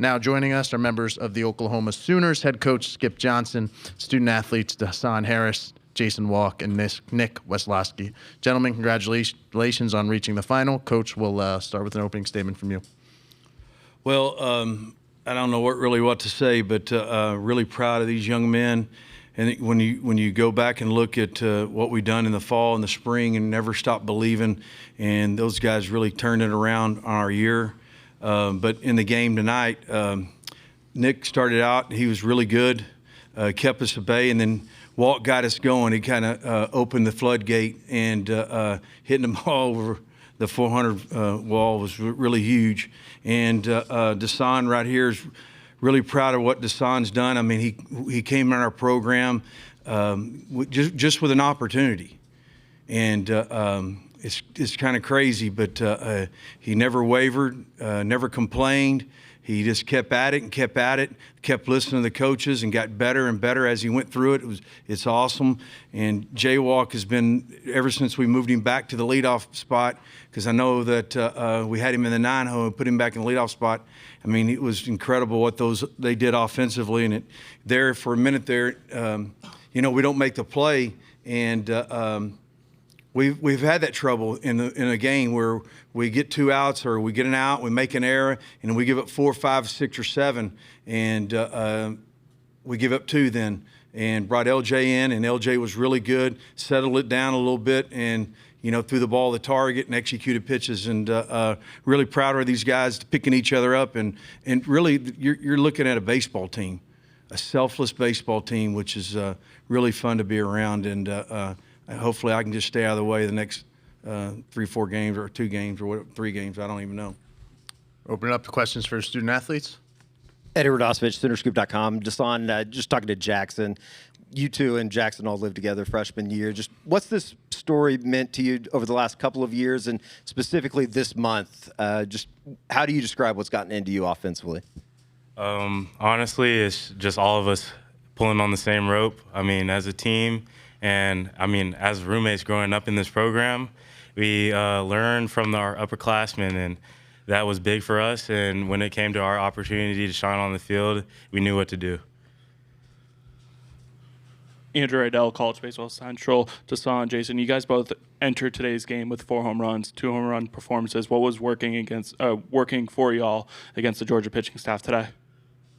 Now joining us are members of the Oklahoma Sooners, head coach Skip Johnson, student athletes Hassan Harris, Jason Walk, and Nick Weslowski. Gentlemen, congratulations on reaching the final. Coach, we'll start with an opening statement from you. Well, I don't know what to say, but really proud of these young men. And when you go back and look at what we've done in the fall and the spring and never stop believing, and those guys really turned it around on our year. But in the game tonight, Nick started out, he was really good, kept us at bay, and then Walt got us going. He kind of opened the floodgate, and hitting the ball over the 400 wall was really huge. And Deshaun right here is really proud of what Deshaun's done. I mean, he came in our program just with an opportunity. And it's kind of crazy, but he never wavered, never complained. He just kept at it, kept listening to the coaches, and got better and better as he went through it. It's awesome. And Jaywalk has been, ever since we moved him back to the leadoff spot, because I know that we had him in the 9-hole and put him back in the leadoff spot. I mean, it was incredible what they did offensively. And there for a minute there, we don't make the play, and We've had that trouble in a game where we get 2 outs or we get an out, we make an error, and we give up 4, 5, 6, or 7, and we give up 2 then. And brought LJ in, and LJ was really good, settled it down a little bit, and threw the ball at the target and executed pitches. And really proud of these guys picking each other up, and really you're looking at a baseball team, a selfless baseball team, which is really fun to be around. And hopefully I can just stay out of the way the next 3, 4 games or 2 games or 3 games. I don't even know. Open it up to questions for student athletes. Eddie Radosevich, Soonerscoop.com. Just talking to Jackson. You two and Jackson all lived together freshman year. Just what's this story meant to you over the last couple of years, and specifically this month? Just how do you describe what's gotten into you offensively? Honestly, it's just all of us pulling on the same rope. I mean, as a team. And, I mean, as roommates growing up in this program, we learned from our upperclassmen, and that was big for us. And when it came to our opportunity to shine on the field, we knew what to do. Andrew Riddell, College Baseball Central. Deshaun, Jason, you guys both entered today's game with 4 home runs, 2 home run performances. What was working for y'all against the Georgia pitching staff today?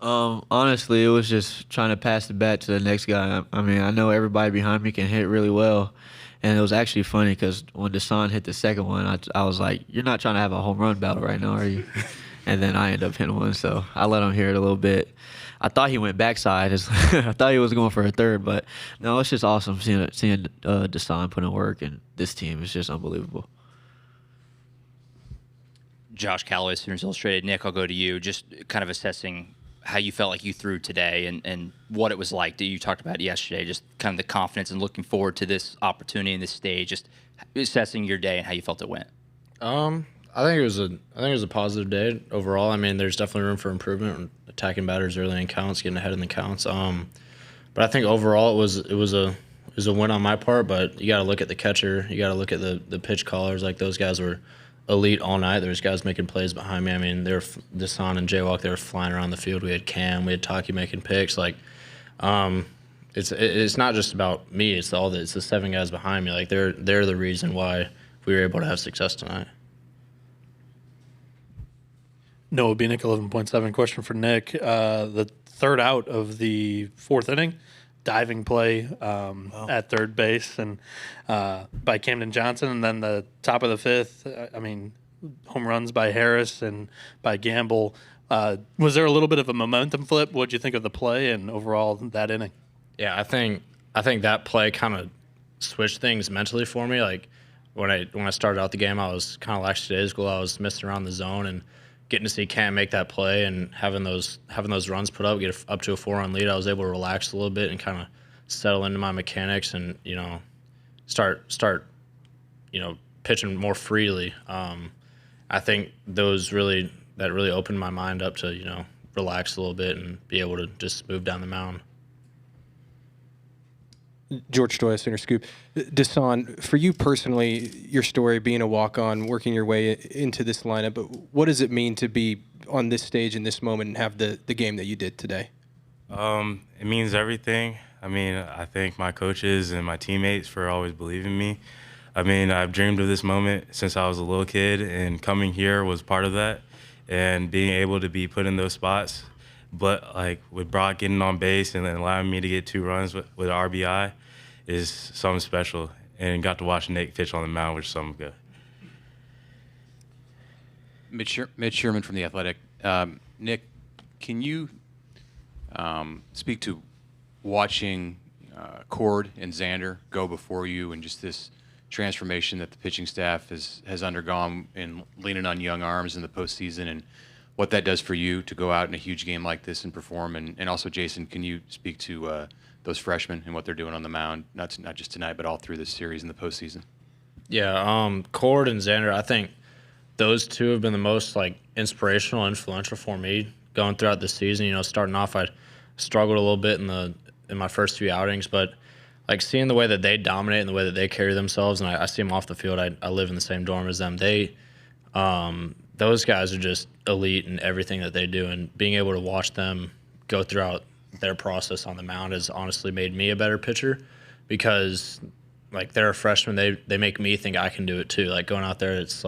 Honestly, it was just trying to pass the bat to the next guy. I mean, I know everybody behind me can hit really well, and it was actually funny because when Deshaun hit the second one, I was like, "You're not trying to have a home run battle right now, are you?" And then I ended up hitting one, so I let him hear it a little bit. I thought he went backside. I thought he was going for a third, but no, it's just awesome seeing Deshaun put in work, and this team is just unbelievable. Josh Calloway, Sooners Illustrated. Nick, I'll go to you. Just kind of assessing how you felt like you threw today and what it was like that you talked about yesterday, just kind of the confidence and looking forward to this opportunity and this stage, just assessing your day and how you felt it went. I think it was a positive day overall. I mean, there's definitely room for improvement, attacking batters early in counts, getting ahead in the counts. But I think overall it was a win on my part, but you got to look at the catcher, you got to look at the pitch callers. Like, those guys were elite all night. There's guys making plays behind me. I mean, Deshaun and Jaywalk, they were flying around the field. We had Cam, we had Taki making picks. Like, it's not just about me. It's the 7 guys behind me. Like, they're the reason why we were able to have success tonight. Noah Beanick, 11.7. Question for Nick. The third out of the 4th inning, diving play at third base and by Camden Johnson, and then the top of the 5th, I mean, home runs by Harris and by Gamble. Was there a little bit of a momentum flip? What did you think of the play and overall that inning? Yeah, I think that play kind of switched things mentally for me. Like, when I started out the game, I was kind of lackadaisical. I was messing around the zone, and getting to see Cam make that play and having those runs put up, get up to a 4-run lead, I was able to relax a little bit and kind of settle into my mechanics and start pitching more freely. I think that really opened my mind up to relax a little bit and be able to just move down the mound. George Stoya, Sooner Scoop. Dasan, for you personally, your story being a walk-on, working your way into this lineup, but what does it mean to be on this stage in this moment and have the game that you did today? It means everything. I mean, I thank my coaches and my teammates for always believing in me. I mean, I've dreamed of this moment since I was a little kid, and coming here was part of that. And being able to be put in those spots, but like with Brock getting on base and then allowing me to get 2 runs with RBI is something special. And got to watch Nick pitch on the mound, which is something good. Mitch Sherman from The Athletic. Nick, can you speak to watching Cord and Xander go before you and just this transformation that the pitching staff has undergone in leaning on young arms in the postseason, and what that does for you to go out in a huge game like this and perform? And also, Jason, can you speak to those freshmen and what they're doing on the mound, not just tonight, but all through this series in the postseason? Yeah, Cord and Xander, I think those two have been the most inspirational, influential for me going throughout the season. You know, starting off, I struggled a little bit in my first few outings, but seeing the way that they dominate and the way that they carry themselves, and I see them off the field. I live in the same dorm as them. Those guys are just elite in everything that they do, and being able to watch them go throughout their process on the mound has honestly made me a better pitcher, because they're a freshman. They make me think I can do it too. Going out there, it's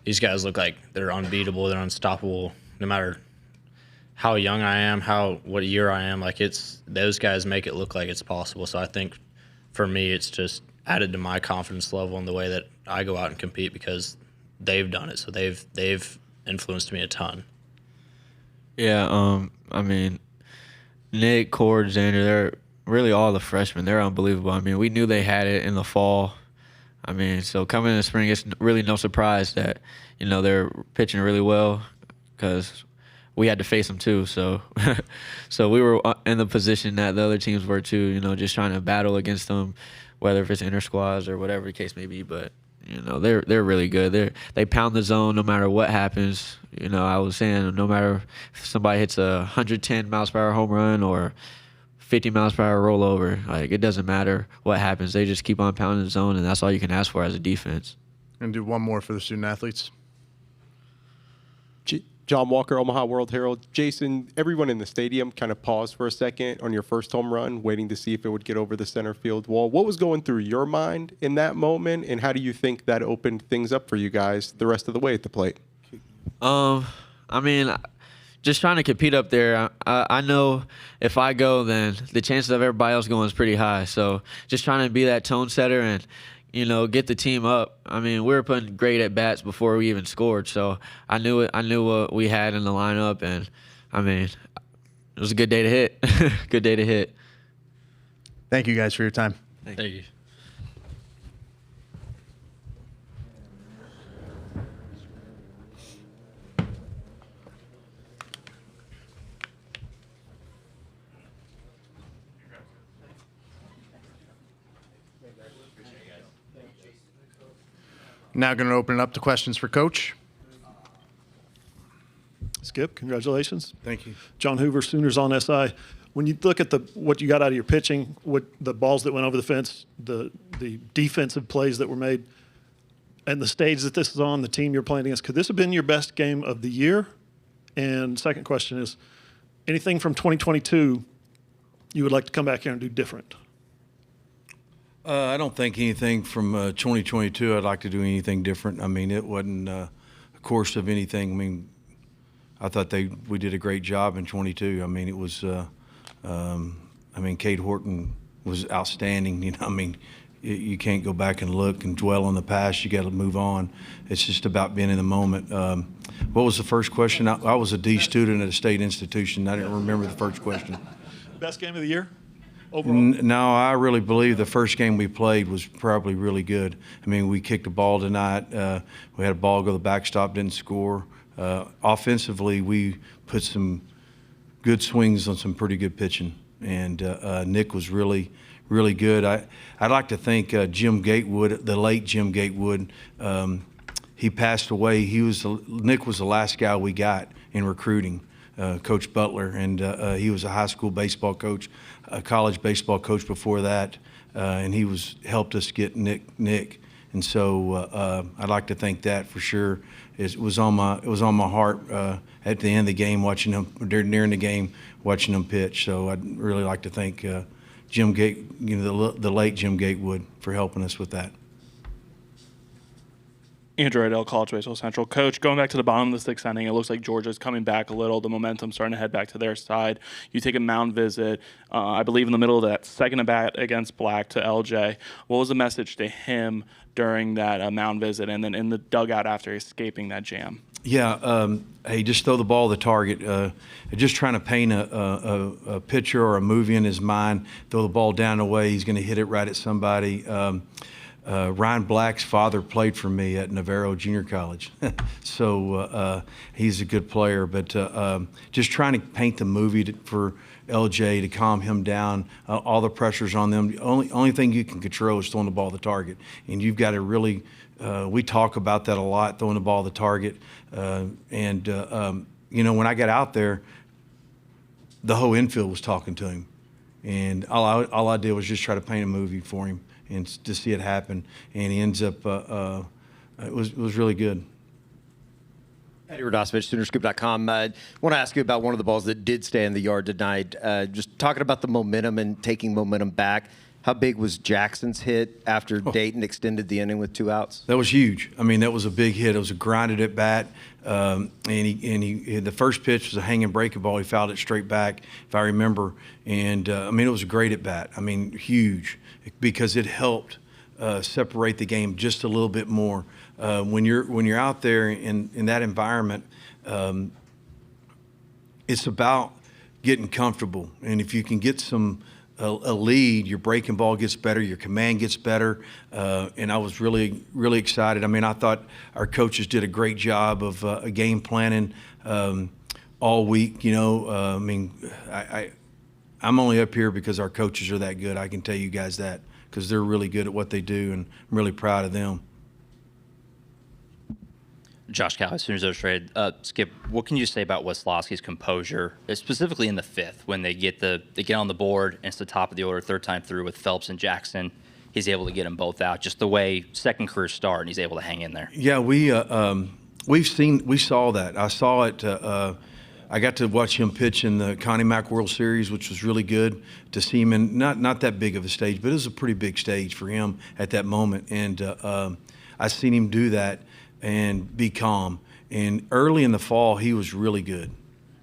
these guys look like they're unbeatable, they're unstoppable, no matter how young I am, what year I am. Those guys make it look like it's possible. So I think for me, it's just added to my confidence level in the way that I go out and compete, because they've done it. So they've influenced me a ton. Yeah, I mean, Nick, Cord, Xander, they're really all the freshmen. They're unbelievable. I mean, we knew they had it in the fall. I mean, so coming in the spring, it's really no surprise that, they're pitching really well, because we had to face them too. So so we were in the position that the other teams were too, just trying to battle against them, whether if it's inter squads or whatever the case may be. But, they're really good. They pound the zone no matter what happens. I was saying, no matter if somebody hits a 110 miles per hour home run or 50 miles per hour rollover, it doesn't matter what happens. They just keep on pounding the zone, and that's all you can ask for as a defense. And do one more for the student athletes. John Walker, Omaha World Herald. Jason, everyone in the stadium kind of paused for a second on your first home run, waiting to see if it would get over the center field wall. What was going through your mind in that moment, and how do you think that opened things up for you guys the rest of the way at the plate? I mean, just trying to compete up there. I know if I go, then the chances of everybody else going is pretty high. So just trying to be that tone setter and, get the team up. I mean, we were putting great at bats before we even scored, so I knew it. I knew what we had in the lineup, and I mean, it was a good day to hit. Good day to hit. Thank you guys for your time. Thank you. Now going to open it up to questions for Coach. Skip, congratulations. Thank you. John Hoover, Sooners on SI. When you look at what you got out of your pitching, what the balls that went over the fence, the defensive plays that were made, and the stage that this is on, the team you're playing against, could this have been your best game of the year? And second question is, anything from 2022 you would like to come back here and do different? I don't think anything from 2022 I'd like to do anything different. I mean, it wasn't a course of anything. I mean, I thought we did a great job in 22. I mean, it was, Cade Horton was outstanding. I mean, you can't go back and look and dwell on the past. You got to move on. It's just about being in the moment. What was the first question? I was a D student at a state institution. I didn't remember the first question. Best game of the year? Overall? No, I really believe the first game we played was probably really good. I mean, we kicked a ball tonight. We had a ball go to the backstop, didn't score. Offensively, we put some good swings on some pretty good pitching, and Nick was really, really good. I'd like to thank Jim Gatewood, the late Jim Gatewood. He passed away. Nick was the last guy we got in recruiting. Coach Butler, and he was a high school baseball coach, a college baseball coach before that, and he helped us get Nick. And so I'd like to thank that for sure. It was on my heart at the end of the game, watching him during the game, watching him pitch. So I'd really like to thank Jim Gate, the late Jim Gatewood, for helping us with that. Andrew Riddell, College Baseball Central. Coach, going back to the bottom of the sixth inning, it looks like Georgia's coming back a little. The momentum's starting to head back to their side. You take a mound visit, I believe in the middle of that second at bat against Black to LJ. What was the message to him during that mound visit and then in the dugout after escaping that jam? Yeah, hey, just throw the ball to the target. Just trying to paint a picture or a movie in his mind, throw the ball down the way, he's going to hit it right at somebody. Ryan Black's father played for me at Navarro Junior College, so he's a good player. But just trying to paint the movie for LJ to calm him down. All the pressure's on them. The only thing you can control is throwing the ball to the target, and you've got to really. We talk about that a lot, throwing the ball to the target. When I got out there, the whole infield was talking to him, and all I did was just try to paint a movie for him and to see it happen, and he ends up. It was really good. Eddie Radosevich, Soonerscoop.com. I want to ask you about one of the balls that did stay in the yard tonight. Just talking about the momentum and taking momentum back. How big was Jackson's hit after Dayton extended the inning with 2 outs? That was huge. I mean, that was a big hit. It was a grinded at bat, and the first pitch was a hanging breaking ball. He fouled it straight back, if I remember. And it was a great at bat. I mean, huge, because it helped separate the game just a little bit more. When you're out there in that environment, it's about getting comfortable, and if you can get a lead, your breaking ball gets better, your command gets better, and I was really, really excited. I mean, I thought our coaches did a great job of game planning all week. I'm only up here because our coaches are that good. I can tell you guys that, because they're really good at what they do, and I'm really proud of them. Josh Callis, Sooners Illustrated. Skip, what can you say about Weslowski's composure, specifically in the fifth, when they get on the board and it's the top of the order, third time through with Phelps and Jackson? He's able to get them both out. Just the way second career start, and he's able to hang in there. Yeah, we saw that. I saw it. I got to watch him pitch in the Connie Mack World Series, which was really good to see him in not that big of a stage, but it was a pretty big stage for him at that moment. And I seen him do that and be calm. And early in the fall, he was really good.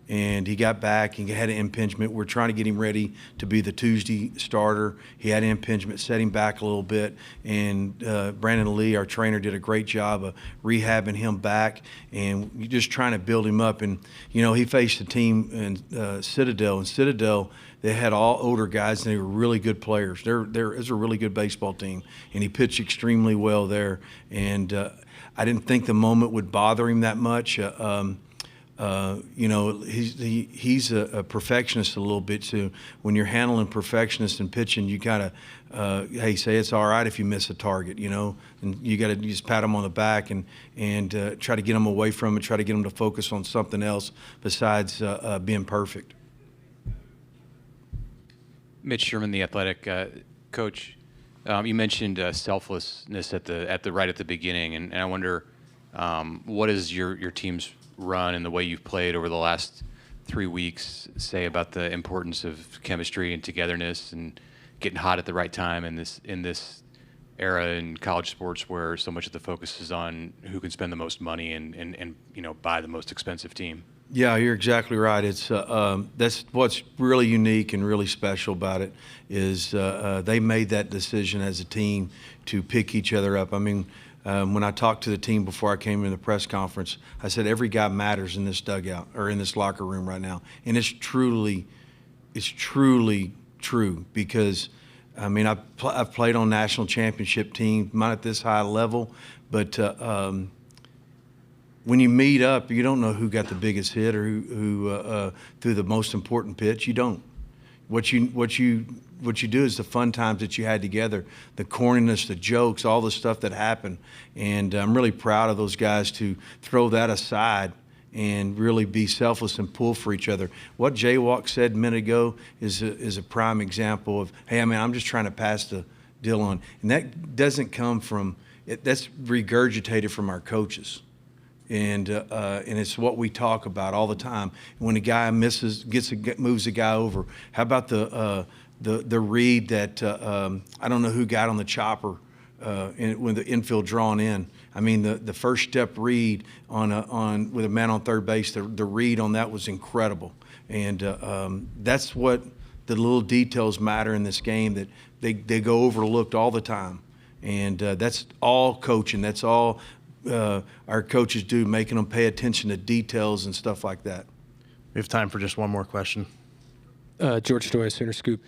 And he got back and had an impingement. We're trying to get him ready to be the Tuesday starter. He had an impingement, set him back a little bit. And Brandon Lee, our trainer, did a great job of rehabbing him back and just trying to build him up. And, he faced a team in Citadel. And Citadel, they had all older guys, and they were really good players. It's a really good baseball team. And he pitched extremely well there. And I didn't think the moment would bother him that much. He's a perfectionist a little bit too. When you're handling perfectionists and pitching, you gotta, say it's all right if you miss a target, and you gotta just pat them on the back and try to get them away from it, try to get them to focus on something else besides being perfect. Mitch Sherman, The Athletic. Coach, you mentioned selflessness at the beginning, and I wonder what is your team's run and the way you've played over the last 3 weeks say about the importance of chemistry and togetherness and getting hot at the right time in this era in college sports where so much of the focus is on who can spend the most money and buy the most expensive team? Yeah, you're exactly right. It's that's what's really unique and really special about it is they made that decision as a team to pick each other up. I mean, when I talked to the team before I came in the press conference, I said every guy matters in this dugout or in this locker room right now, and it's truly true because, I mean, I've played on national championship teams, not at this high level, but when you meet up, you don't know who got the biggest hit or who threw the most important pitch. You don't. What you do is the fun times that you had together, the corniness, the jokes, all the stuff that happened. And I'm really proud of those guys to throw that aside and really be selfless and pull for each other. What Jaywalk said a minute ago is a prime example of, hey, I mean, I'm just trying to pass the deal on. And that doesn't come from, that's regurgitated from our coaches. And it's what we talk about all the time. When a guy misses, moves a guy over. How about the read that I don't know who got on the chopper when the infield drawn in. I mean, the first step read with a man on third base. The read on that was incredible. And that's what the little details matter in this game that they go overlooked all the time. And that's all coaching. That's all our coaches do, making them pay attention to details and stuff like that. We have time for just one more question. George Stoya, Sooner Scoop.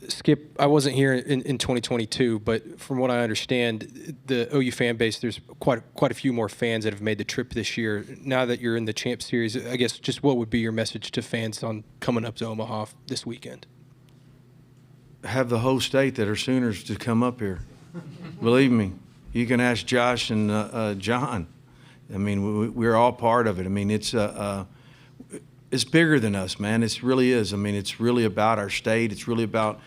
Skip, I wasn't here in 2022, but from what I understand, the OU fan base, there's quite a few more fans that have made the trip this year. Now that you're in the Champ Series, I guess just what would be your message to fans on coming up to Omaha this weekend? Have the whole state that are Sooners to come up here. Believe me. You can ask Josh and John. I mean, we're all part of it. I mean, it's bigger than us, man. It really is. I mean, it's really about our state. It's really about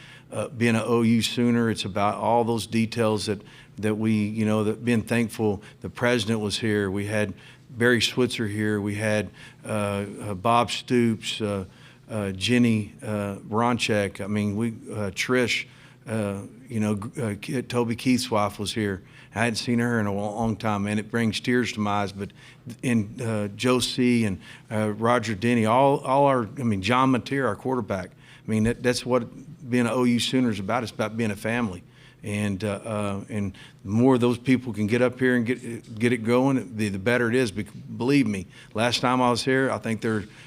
being an OU Sooner. It's about all those details that we, that being thankful the president was here. We had Barry Switzer here. We had Bob Stoops, Jenny Bronchek. I mean, Trish, Toby Keith's wife was here. I hadn't seen her in a long time, and it brings tears to my eyes. But Joe C. and Roger Denny, John Mateer, our quarterback. I mean, that's what being an OU Sooner is about. It's about being a family. And the more those people can get up here and get it going, the better it is. Believe me, last time I was here, I think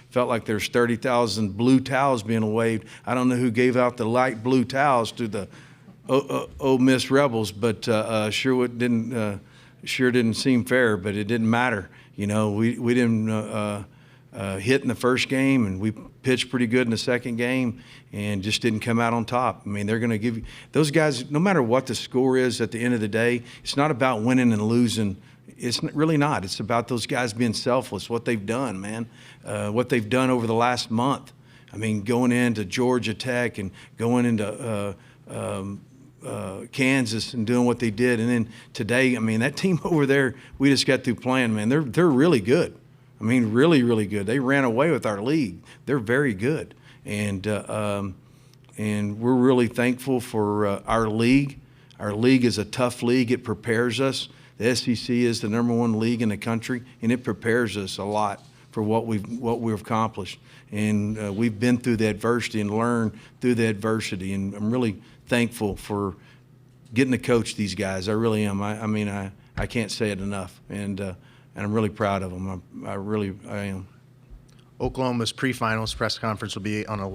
felt like there's 30,000 blue towels being waved. I don't know who gave out the light blue towels to the Ole Miss Rebels, but sure didn't seem fair. But it didn't matter. We didn't hit in the first game, and we pitched pretty good in the second game, and just didn't come out on top. I mean, they're going to give you those guys. No matter what the score is at the end of the day, it's not about winning and losing. It's really not. It's about those guys being selfless. What they've done, man. What they've done over the last month. I mean, going into Georgia Tech and going into Kansas and doing what they did, and then today, I mean, that team over there, we just got through playing, man. They're really good. I mean, really, really good. They ran away with our league. They're very good, and we're really thankful for our league. Our league is a tough league. It prepares us. The SEC is the #1 league in the country, and it prepares us a lot for what we've accomplished. And we've been through the adversity and learned through the adversity. And I'm really thankful for getting to coach these guys. I really am. I can't say it enough. And I'm really proud of them. I am. Oklahoma's pre-finals press conference will be on at